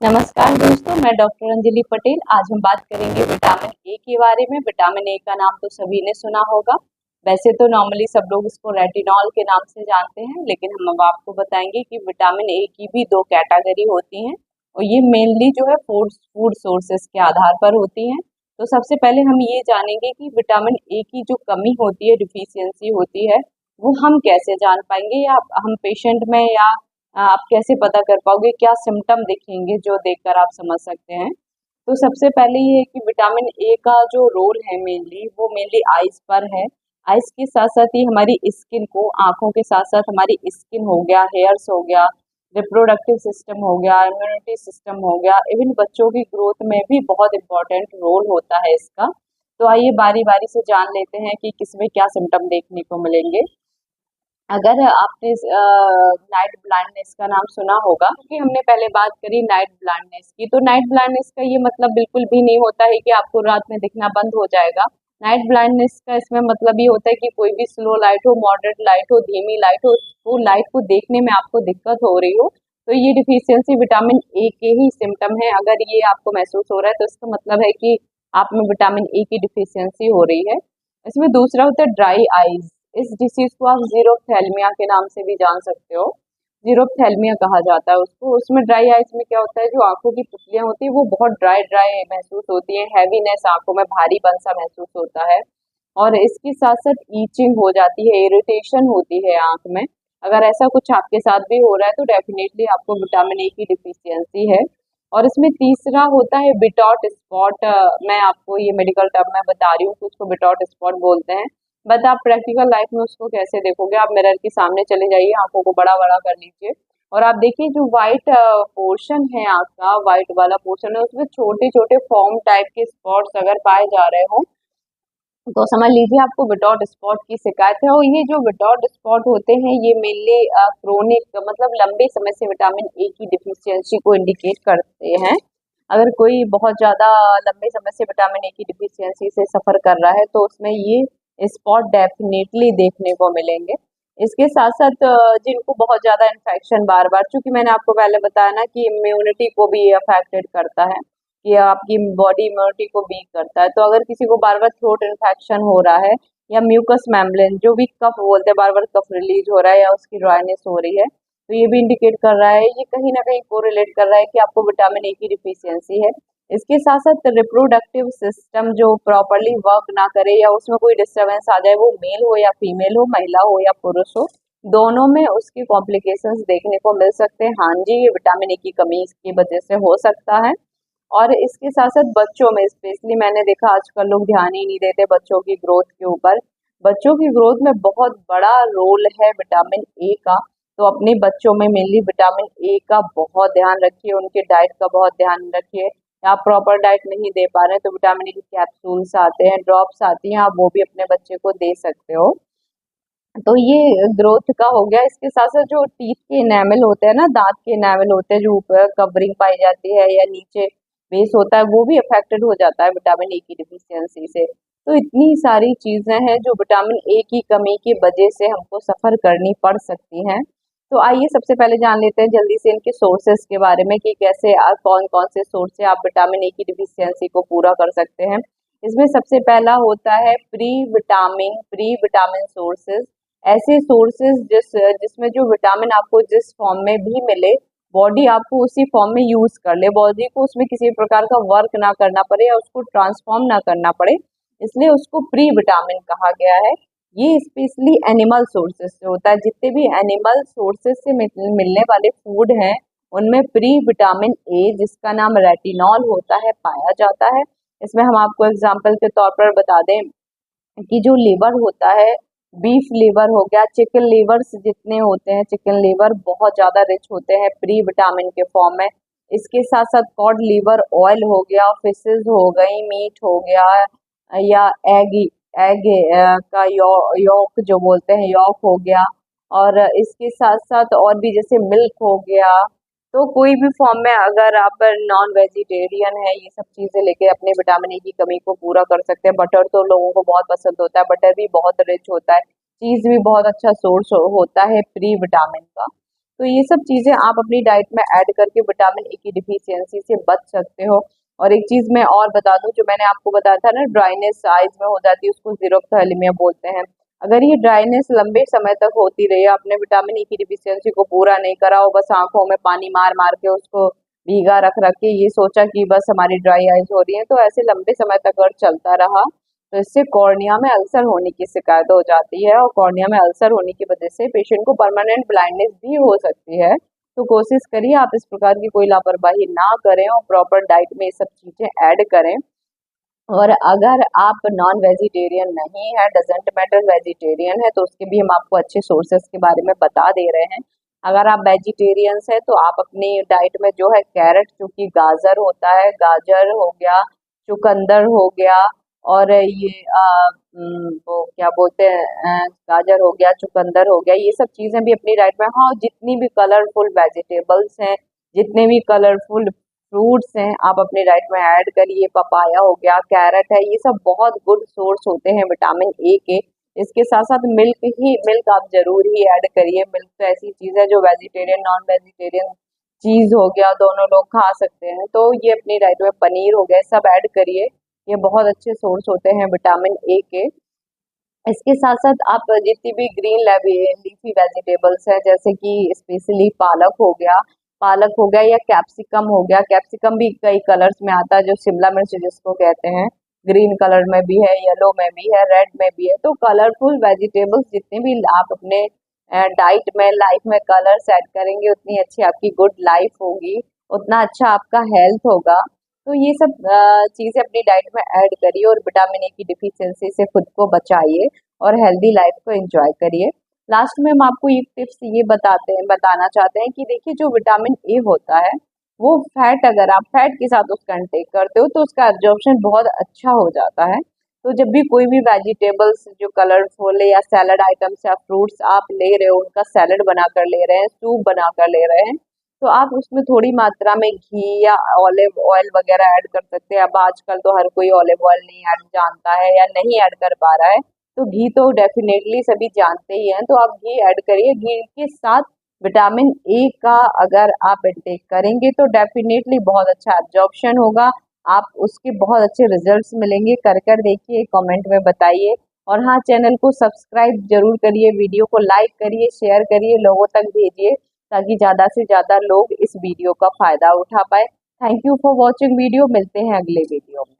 नमस्कार दोस्तों, मैं डॉक्टर अंजलि पटेल। आज हम बात करेंगे विटामिन ए के बारे में। विटामिन ए का नाम तो सभी ने सुना होगा। वैसे तो नॉर्मली सब लोग इसको रेटिनॉल के नाम से जानते हैं, लेकिन हम अब आपको बताएंगे कि विटामिन ए की भी दो कैटेगरी होती हैं और ये मेनली जो है फूड सोर्सेस के आधार पर होती हैं। तो सबसे पहले हम ये जानेंगे कि विटामिन ए की जो कमी होती है, डिफिशियंसी होती है, वो हम कैसे जान पाएंगे, या हम पेशेंट में, या आप कैसे पता कर पाओगे, क्या सिम्टम दिखेंगे जो देखकर आप समझ सकते हैं। तो सबसे पहले ये है कि विटामिन ए का जो रोल है वो मेनली आइज पर है। आइज के साथ साथ ही हमारी स्किन को, आंखों के साथ साथ हमारी स्किन हो गया, हेयर्स हो गया, रिप्रोडक्टिव सिस्टम हो गया, इम्यूनिटी सिस्टम हो गया, इवन बच्चों की ग्रोथ में भी बहुत इंपॉर्टेंट रोल होता है इसका। तो आइए बारी बारी से जान लेते हैं कि किसमें क्या सिम्टम देखने को मिलेंगे। अगर आपने नाइट ब्लाइंडनेस का नाम सुना होगा, क्योंकि हमने पहले बात करी नाइट ब्लाइंडनेस की, तो नाइट ब्लाइंडनेस का ये मतलब बिल्कुल भी नहीं होता है कि आपको रात में दिखना बंद हो जाएगा। नाइट ब्लाइंडनेस का इसमें मतलब ये होता है कि कोई भी स्लो लाइट हो, मॉडरेट लाइट हो, धीमी लाइट हो, वो लाइट को देखने में आपको दिक्कत हो रही हो, तो ये डिफिशियंसी विटामिन ए के ही सिम्टम है। अगर ये आपको महसूस हो रहा है तो इसका मतलब है कि आप में विटामिन ए की डिफिशियंसी हो रही है। इसमें दूसरा होता है ड्राई आईज। इस डिसीज को आप जीरोफ्थैल्मिया के नाम से भी जान सकते हो। जीरोफ्थैल्मिया कहा जाता है उसको। उसमें ड्राई आइज में क्या होता है, जो आंखों की पुतलियां होती है वो बहुत ड्राई ड्राई महसूस होती है, हैवीनेस, आंखों में भारीपन सा महसूस होता है, और इसके साथ साथ ईचिंग हो जाती है, इरिटेशन होती है आंख में। अगर ऐसा कुछ आपके साथ भी हो रहा है तो डेफिनेटली आपको विटामिन ए की डिफिशियंसी है। और इसमें तीसरा होता है बिटॉट स्पॉट। मैं आपको ये मेडिकल टर्म में बता रही हूँ कि उसको बिटॉट स्पॉट बोलते हैं, बट आप प्रैक्टिकल लाइफ में उसको कैसे देखोगे। आप मिरर के सामने चले जाइए, आंखों को बड़ा बड़ा कर लीजिए और आप देखिए जो व्हाइट पोर्शन है, आंख का व्हाइट वाला पोर्शन है, उसमें छोटे छोटे फॉर्म टाइप के स्पॉट्स अगर पाए जा रहे हो तो समझ लीजिए आपको विटॉट स्पॉट की शिकायत है। और ये जो विटॉट स्पॉट होते हैं ये मेनली क्रोनिक, मतलब लंबे समय से विटामिन ए की डिफिशियंसी को इंडिकेट करते हैं। अगर कोई बहुत ज़्यादा लंबे समय से विटामिन ए की डिफिशियंसी से सफ़र कर रहा है तो उसमें ये स्पॉट डेफिनेटली देखने को मिलेंगे। इसके साथ साथ जिनको बहुत ज़्यादा इन्फेक्शन बार बार, चूँकि मैंने आपको पहले बताया ना कि इम्यूनिटी को भी ये अफेक्टेड करता है, कि आपकी बॉडी इम्यूनिटी को वीक करता है। तो अगर किसी को बार बार थ्रोट इन्फेक्शन हो रहा है, या म्यूकस मेम्ब्रेन जो भी कफ बोलते हैं, बार बार कफ रिलीज हो रहा है, या उसकी ड्राइनेस हो रही है, तो ये भी इंडिकेट कर रहा है, ये कहीं ना कहीं कोरिलेट कर रहा है कि आपको विटामिन ए की डिफिशियंसी है। इसके साथ साथ रिप्रोडक्टिव सिस्टम जो प्रॉपरली वर्क ना करे, या उसमें कोई डिस्टर्बेंस आ जाए, वो मेल हो या फीमेल हो, महिला हो या पुरुष हो, दोनों में उसकी कॉम्प्लिकेशंस देखने को मिल सकते हैं। हाँ जी, ये विटामिन ए की कमी की वजह से हो सकता है। और इसके साथ साथ बच्चों में स्पेशली मैंने देखा आजकल लोग ध्यान ही नहीं देते बच्चों की ग्रोथ के ऊपर। बच्चों की ग्रोथ में बहुत बड़ा रोल है विटामिन ए का। तो अपने बच्चों में मेनली विटामिन ए का बहुत ध्यान रखिए, उनके डाइट का बहुत ध्यान रखिए। आप प्रॉपर डाइट नहीं दे पा रहे हैं तो विटामिन ए की कैप्सूल्स आते हैं, ड्रॉप्स आती हैं, आप वो भी अपने बच्चे को दे सकते हो। तो ये ग्रोथ का हो गया। इसके साथ साथ जो टीथ के इनेमल होते हैं ना, दांत के इनेमल होते हैं, जो ऊपर कवरिंग पाई जाती है या नीचे बेस होता है, वो भी अफेक्टेड हो जाता है विटामिन ए की डिफिशियंसी से। तो इतनी सारी चीजें हैं जो विटामिन ए की कमी की वजह से हमको सफर करनी पड़ सकती हैं। तो आइए सबसे पहले जान लेते हैं जल्दी से इनके सोर्सेस के बारे में, कि कैसे कौन कौन से सोर्स से आप विटामिन ए की डिफिशियंसी को पूरा कर सकते हैं। इसमें सबसे पहला होता है प्री विटामिन सोर्सेज। ऐसे सोर्सेज जिसमें जो विटामिन आपको जिस फॉर्म में भी मिले, बॉडी आपको उसी फॉर्म में यूज कर ले, बॉडी को उसमें किसी प्रकार का वर्क ना करना पड़े या उसको ट्रांसफॉर्म ना करना पड़े, इसलिए उसको प्री विटामिन कहा गया है। ये स्पेशली एनिमल सोर्सेज से होता है। जितने भी एनिमल सोर्सेज से मिलने वाले फूड हैं उनमें प्री विटामिन ए, जिसका नाम रेटिनॉल होता है, पाया जाता है। इसमें हम आपको एग्जाम्पल के तौर पर बता दें कि जो लीवर होता है, बीफ लीवर हो गया, चिकन लीवर्स जितने होते हैं, चिकन लीवर बहुत ज़्यादा रिच होते हैं प्री विटामिन के फॉर्म में। इसके साथ साथ कॉड लीवर ऑयल हो गया, फिशेज हो गई, मीट हो गया, या एग एग का यॉक जो बोलते हैं, यॉक हो गया। और इसके साथ साथ और भी जैसे मिल्क हो गया। तो कोई भी फॉर्म में अगर आप नॉन वेजिटेरियन है, ये सब चीज़ें लेके अपने विटामिन ए की कमी को पूरा कर सकते हैं। बटर तो लोगों को बहुत पसंद होता है, बटर भी बहुत रिच होता है, चीज़ भी बहुत अच्छा सोर्स होता है प्री विटामिन का। तो ये सब चीज़ें आप अपनी डाइट में ऐड करके विटामिन ए की डिफिशियंसी से बच सकते हो। और एक चीज़ मैं और बता दूं, जो मैंने आपको बताया था ना, ड्राइनेस आइज में हो जाती है, उसको ज़ीरोफ्थैलेमिया बोलते हैं। अगर ये ड्राइनेस लंबे समय तक होती रही, आपने विटामिन ई की डिफिशियंसी को पूरा नहीं करा हो, बस आंखों में पानी मार मार के उसको भीगा रख रख के ये सोचा कि बस हमारी ड्राई आइज हो रही है, तो ऐसे लंबे समय तक अगर चलता रहा तो इससे कॉर्निया में अल्सर होने की शिकायत हो जाती है, और कॉर्निया में अल्सर होने की वजह से पेशेंट को परमानेंट ब्लाइंडनेस भी हो सकती है। तो कोशिश करिए आप इस प्रकार की कोई लापरवाही ना करें और प्रॉपर डाइट में ये सब चीज़ें ऐड करें। और अगर आप नॉन वेजिटेरियन नहीं है, डजेंट मैटर वेजिटेरियन है, तो उसके भी हम आपको अच्छे सोर्सेस के बारे में बता दे रहे हैं। अगर आप वेजिटेरियंस है तो आप अपनी डाइट में जो है कैरेट, जो कि गाजर होता है, गाजर हो गया, चुकंदर हो गया, और ये वो क्या बोलते हैं, गाजर हो गया, चुकंदर हो गया, ये सब चीज़ें भी अपनी डाइट में, हाँ, जितनी भी कलरफुल वेजिटेबल्स हैं, जितने भी कलरफुल फ्रूट्स हैं, आप अपने डाइट में ऐड करिए। पपाया हो गया, कैरेट है, ये सब बहुत गुड सोर्स होते हैं विटामिन ए के। इसके साथ साथ मिल्क आप जरूर ही ऐड करिए। मिल्क तो ऐसी चीज़ है जो वेजिटेरियन नॉन वेजिटेरियन चीज़ हो गया, दोनों लोग खा सकते हैं। तो ये अपनी डाइट में पनीर हो गया, सब ऐड करिए, ये बहुत अच्छे सोर्स होते हैं विटामिन ए के। इसके साथ साथ आप जितनी भी ग्रीन लीफी वेजिटेबल्स हैं, जैसे कि स्पेशली पालक हो गया या कैप्सिकम हो गया। कैप्सिकम भी कई कलर्स में आता है, जो शिमला मिर्च जिसको कहते हैं, ग्रीन कलर में भी है, येलो में भी है, रेड में भी है। तो कलरफुल वेजिटेबल्स जितने भी आप अपने डाइट में, लाइफ में कलर्स ऐड करेंगे, उतनी अच्छी आपकी गुड लाइफ होगी, उतना अच्छा आपका हेल्थ होगा। तो ये सब चीज़ें अपनी डाइट में ऐड करिए और विटामिन ए की डिफिशियंसी से खुद को बचाइए और हेल्दी लाइफ को एंजॉय करिए। लास्ट में हम आपको एक टिप्स ये बताना चाहते हैं कि देखिए, जो विटामिन ए होता है वो फैट, अगर आप फैट के साथ उसका इंटेक करते हो तो उसका एब्जॉर्प्शन बहुत अच्छा हो जाता है। तो जब भी कोई भी वेजिटेबल्स जो कलरफुल है या सैलड आइटम्स या फ्रूट्स आप ले रहे हो, उनका सैलड बनाकर ले रहे हैं, सूप बनाकर ले रहे हैं, तो आप उसमें थोड़ी मात्रा में घी या ऑलिव ऑयल वगैरह ऐड कर सकते हैं। अब आजकल तो हर कोई ऑलिव ऑयल नहीं ऐड जानता है या नहीं ऐड कर पा रहा है, तो घी तो डेफिनेटली सभी जानते ही हैं, तो आप घी ऐड करिए। घी के साथ विटामिन ए का अगर आप इंटेक करेंगे तो डेफिनेटली बहुत अच्छा एब्जॉर्प्शन होगा, आप उसके बहुत अच्छे रिजल्ट्स मिलेंगे। कर देखिए, कमेंट में बताइए, और हाँ, चैनल को सब्सक्राइब जरूर करिए, वीडियो को लाइक करिए, शेयर करिए, लोगों तक भेजिए, ताकि ज़्यादा से ज़्यादा लोग इस वीडियो का फ़ायदा उठा पाए। Thank you for watching video, मिलते हैं अगले वीडियो में।